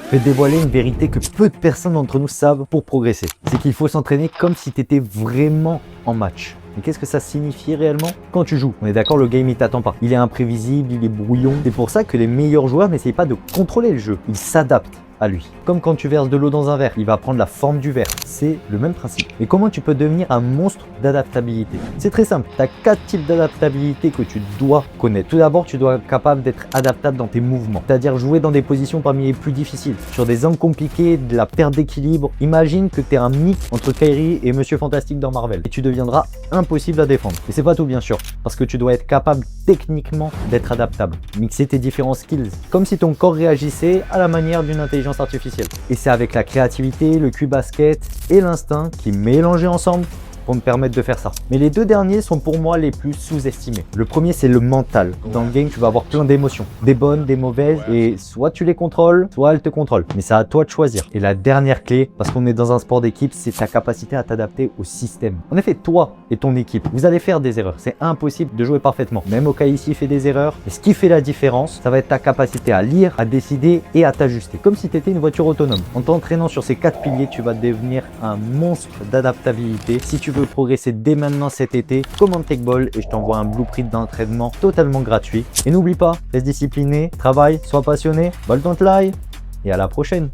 Je vais te dévoiler une vérité que peu de personnes d'entre nous savent pour progresser. C'est qu'il faut s'entraîner comme si tu étais vraiment en match. Mais qu'est-ce que ça signifie réellement quand tu joues? On est d'accord, le game il t'attend pas. Il est imprévisible, il est brouillon. C'est pour ça que les meilleurs joueurs n'essayent pas de contrôler le jeu. Ils s'adaptent à lui. Comme quand tu verses de l'eau dans un verre, il va prendre la forme du verre. C'est le même principe. Mais comment tu peux devenir un monstre d'adaptabilité? C'est très simple. Tu as 4 types d'adaptabilité que tu dois connaître. Tout d'abord, tu dois être capable d'être adaptable dans tes mouvements. C'est-à-dire jouer dans des positions parmi les plus difficiles. Sur des angles compliqués, de la perte d'équilibre. Imagine que tu es un mix entre Kyrie et Monsieur Fantastique dans Marvel. Et tu deviendras impossible à défendre. Mais c'est pas tout bien sûr. Parce que tu dois être capable techniquement d'être adaptable. Mixer tes différents skills. Comme si ton corps réagissait à la manière d'une intelligence artificielle. Et c'est avec la créativité, le Q-basket et l'instinct qui mélangés ensemble pour me permettre de faire ça. Mais les deux derniers sont pour moi les plus sous-estimés. Le premier, c'est le mental. Dans le game, tu vas avoir plein d'émotions, des bonnes, des mauvaises, et soit tu les contrôles, soit elles te contrôlent. Mais c'est à toi de choisir. Et la dernière clé, parce qu'on est dans un sport d'équipe, c'est ta capacité à t'adapter au système. En effet, toi et ton équipe, vous allez faire des erreurs. C'est impossible de jouer parfaitement. Même Okaïsi fait des erreurs. Et ce qui fait la différence, ça va être ta capacité à lire, à décider et à t'ajuster. Comme si tu étais une voiture autonome. En t'entraînant sur ces 4 piliers, tu vas devenir un monstre d'adaptabilité. Si tu veux progresser dès maintenant cet été, commande Techball et je t'envoie un blueprint d'entraînement totalement gratuit. Et n'oublie pas, reste discipliné, travaille, sois passionné, ball don't lie et à la prochaine.